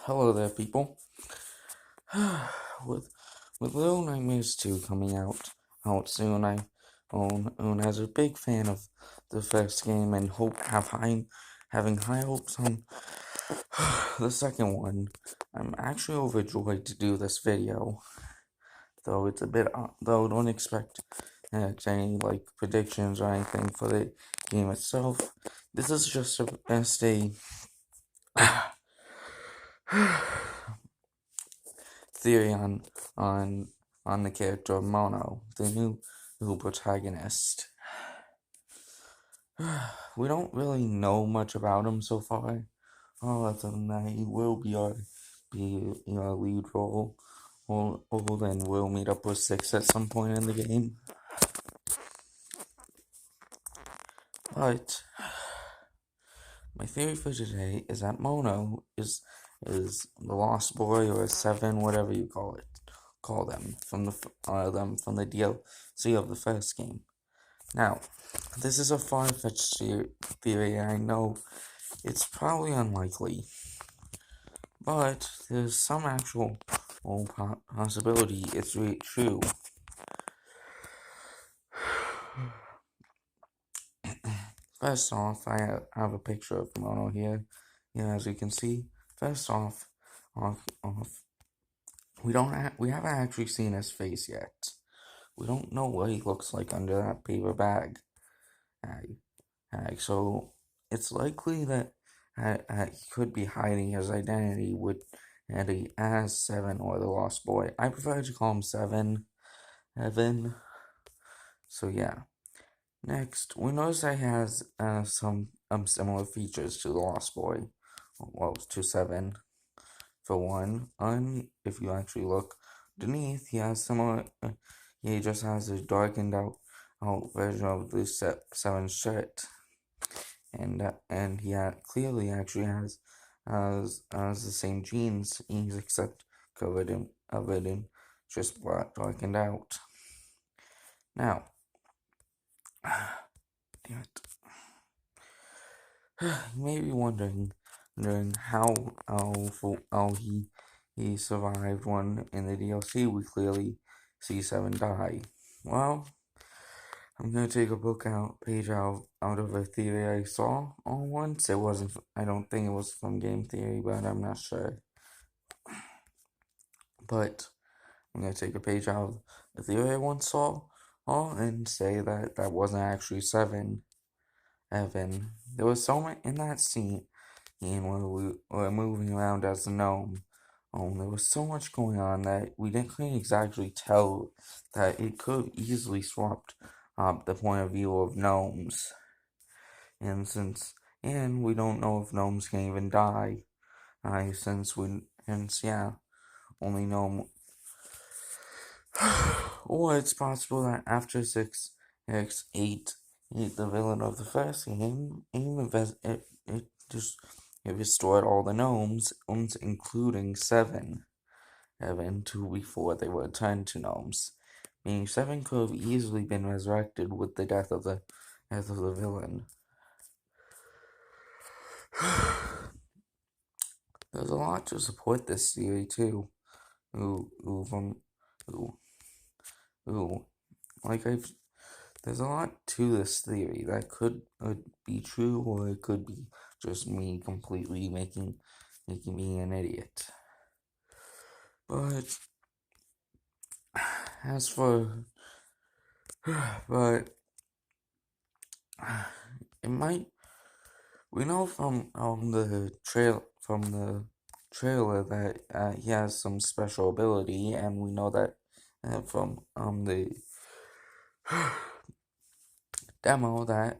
Hello there, people. with with Little Nightmares 2 coming out soon, I own as a big fan of the first game and having high hopes on the second one. I'm actually overjoyed to do this video, though it's a bit though don't expect any like predictions or anything for the game itself. This is just a theory on on the character of Mono, the new protagonist. We don't really know much about him so far. Other than that, he will be our lead role. Then we'll meet up with Six at some point in the game. But my theory for today is that Mono is the Lost Boy or Seven, whatever you call them from the DLC of the first game. Now, this is a far-fetched theory, and I know it's probably unlikely, but there's some actual possibility it's really true. First off, I have a picture of Mono here. Yeah, as you can see. First off, we haven't actually seen his face yet. We don't know what he looks like under that paper bag. So it's likely that he could be hiding his identity as Seven or the Lost Boy. I prefer to call him Seven, Evan. So yeah. Next, we notice that he has some similar features to the Lost Boy. Well, to Seven. For one, if you actually look underneath, he has similar. He just has a darkened out version of the Seven shirt, and he clearly actually has the same jeans, except covered in just black darkened out. Now, damn it. You may be wondering how he survived one in the DLC. We clearly see Seven die. Well, I'm gonna take a page out of a theory I saw on once. It wasn't. I don't think it was from game theory, but I'm not sure. But I'm gonna take a page out of a theory I once saw, and say that wasn't actually Seven, Evan. There was so much in that scene, and when we were moving around as a gnome. There was so much going on that we didn't exactly tell that it could have easily swapped the point of view of gnomes. And we don't know if gnomes can even die, only gnome. Or it's possible that after 8, the villain of the first game, it restored all the gnomes, including Seven, Evan, before they were turned to gnomes. Meaning Seven could have easily been resurrected with the death of the villain. There's a lot to support this theory too. There's a lot to this theory that could be true, or it could be just me completely making me an idiot. But but it might. We know from the trailer that he has some special ability, and we know that from the demo that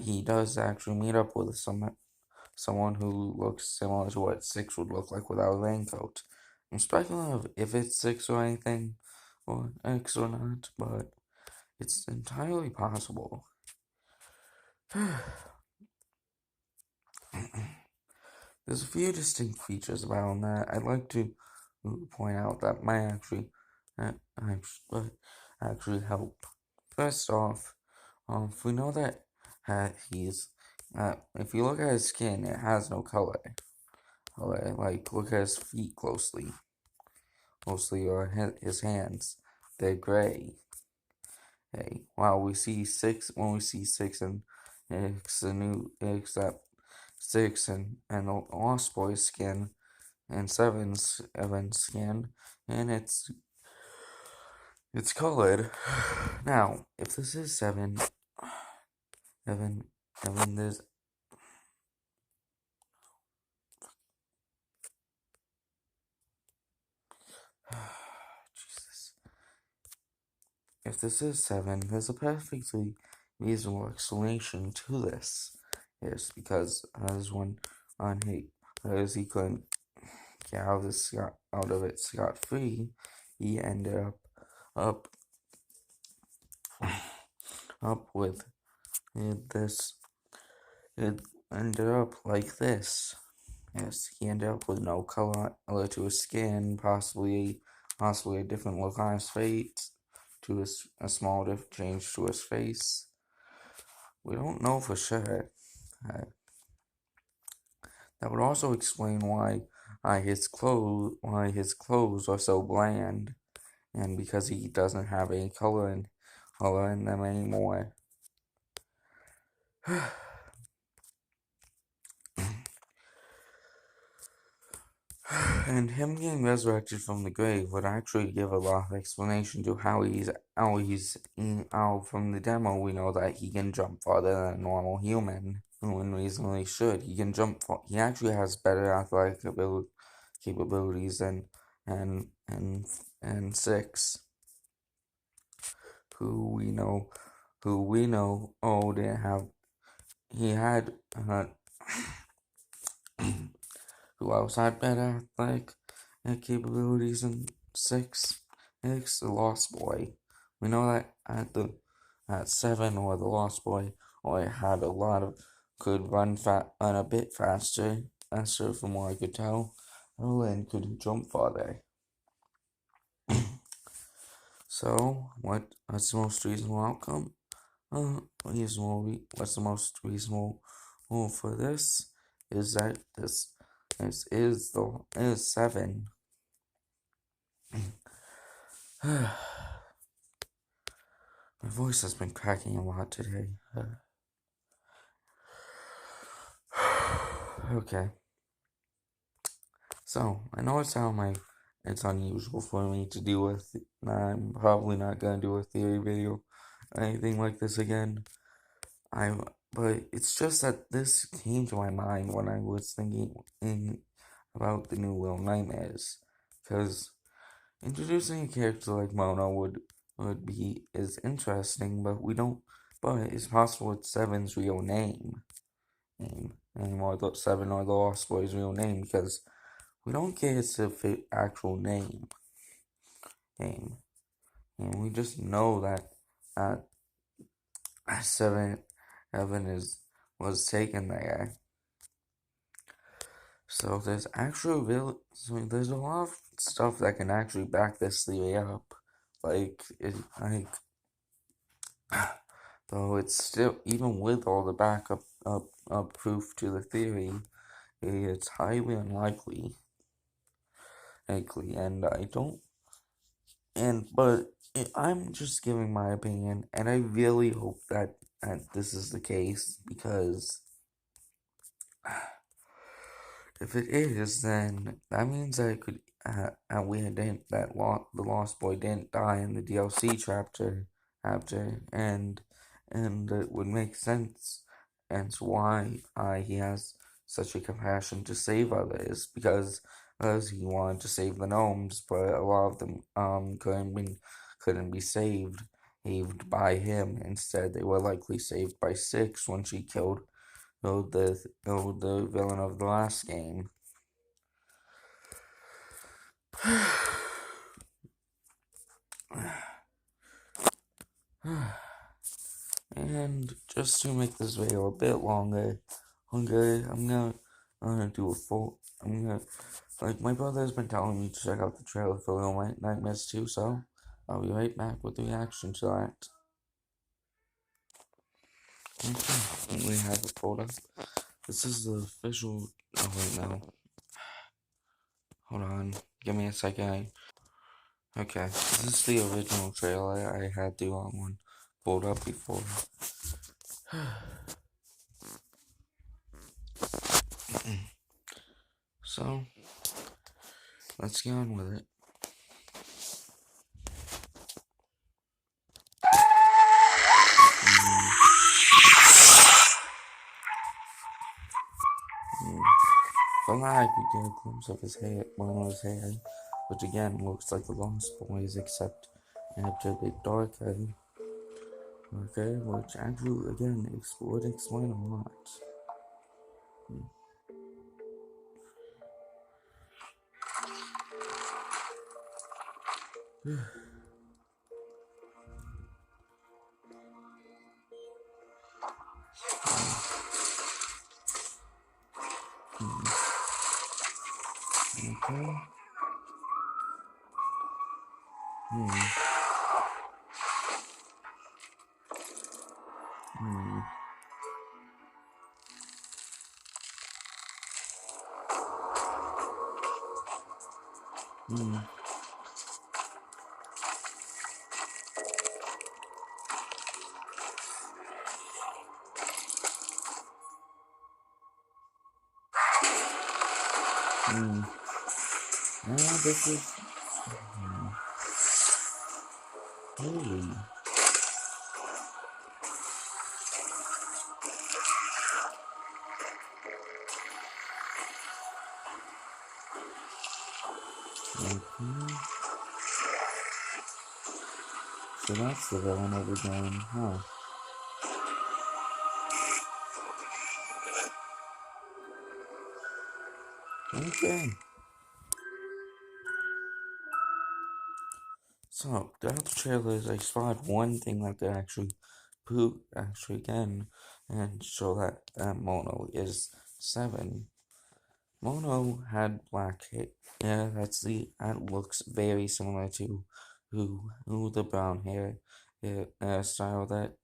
he does actually meet up with someone who looks similar to what Six would look like without a raincoat. I'm speculating if it's Six or anything, or X or not, but it's entirely possible. There's a few distinct features about him that I'd like to point out that might actually help. First off, we know that if you look at his skin, it has no color. Like, look at his feet closely, or his hands. They're gray. Hey, wow, we see six when we see six and it's a new except six and the Lost Boys skin and seven's Evan's skin, and it's colored. Now, if this is seven, Evan, there's Jesus. If this is seven, there's a perfectly reasonable explanation to this. Yes, because as he couldn't get out of it scot free, he ended up with this. It ended up like this. Yes, he ended up with no color to his skin, possibly a different look on his face, a small change to his face. We don't know for sure. Uh, that would also explain why his clothes are so bland, and because he doesn't have any color in them anymore. And him getting resurrected from the grave would actually give a lot of explanation to how from the demo we know that he can jump farther than a normal human, when reasonably should. He can jump he actually has better athletic capabilities than and six, who we know didn't have he had who else had better athletic capabilities than six? It's the Lost Boy. We know that at seven, or the Lost Boy, or it had a lot of could run a bit faster from what I could tell. And could jump farther. So, what's the most reasonable outcome? What's the most reasonable for this? Is that this is seven. My voice has been cracking a lot today. Okay. So, I know it's unusual for me to do I'm probably not gonna do a theory video or anything like this again. But it's just that this came to my mind when I was thinking about the new Little Nightmares. Because introducing a character like Mona is interesting, but it's possible it's Seven's real name. Or the Seven or the Lost Boy's real name, because we don't get his actual name. And we just know that Seven Evan was taken there. So there's there's a lot of stuff that can actually back this theory up. Like though it's still, even with all the backup proof to the theory, it's highly unlikely. And I don't, but I'm just giving my opinion, and I really hope that this is the case, because if it is, then that means that it could, the Lost Boy didn't die in the DLC chapter and it would make sense as why he has such a compassion to save others, because he wanted to save the gnomes, but a lot of them couldn't be saved by him. Instead, they were likely saved by Six when she killed the villain of the last game. And just to make this video a bit longer, I'm gonna do a full. Like, my brother has been telling me to check out the trailer for Little Nightmares 2, so I'll be right back with the reaction to that. Okay, we have it pulled up. This is the official. Oh wait, no. Hold on, give me a second. Okay, this is the original trailer. I had the wrong one pulled up before. So, let's get on with it. From that, I could get a glimpse of his hair, Mono's hair, which again looks like the Lost Boys, except after a big dark head. Okay, which actually, again, would explain a lot. Okay. This is holy. Okay. So that's the villain over again, huh? Okay. So, throughout the trailers, I spotted one thing that they actually again, and show that Mono is 7. Mono had black hair. Yeah, that looks very similar to who the brown hair style that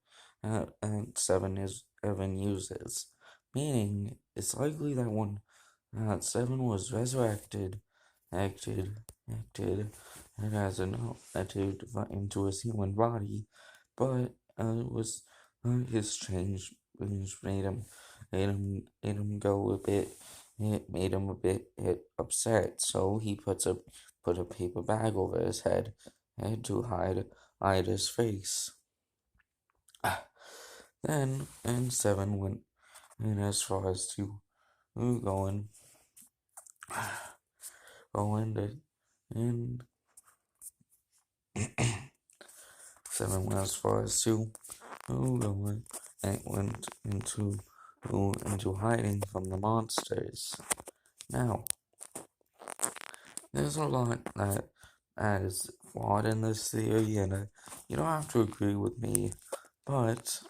and 7 is Evan uses. Meaning, it's likely that when 7 was resurrected, acted, and has entered into his human body, but it was his change made him go a bit. It made him a bit upset, so he put a paper bag over his head to hide his face. Then and 7 went in as far as to going and and 7 went as far as to going and went into hiding from the monsters. Now, there's a lot that is flawed in this theory, and you don't have to agree with me, but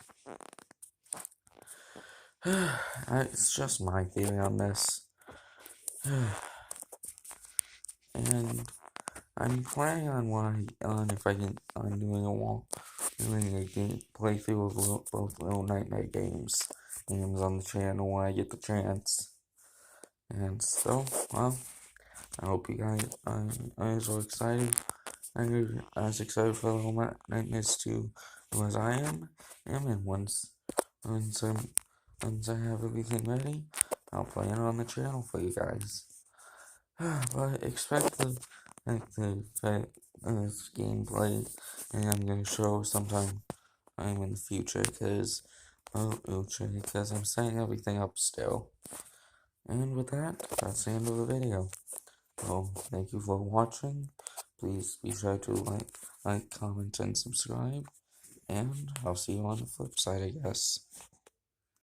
it's just my theory on this. And I'm planning on if I can on doing a game playthrough of both Little Nightmare games on the channel when I get the chance. And so, well, I hope you guys are excited. I'm as excited for Little Nightmares 2 as I am. And once once I have everything ready, I'll play it on the channel for you guys. But expect the gameplay, and I'm gonna show sometime in the future because I'm setting everything up still. And with that, that's the end of the video. So thank you for watching. Please be sure to like, comment, and subscribe. And I'll see you on the flip side, I guess.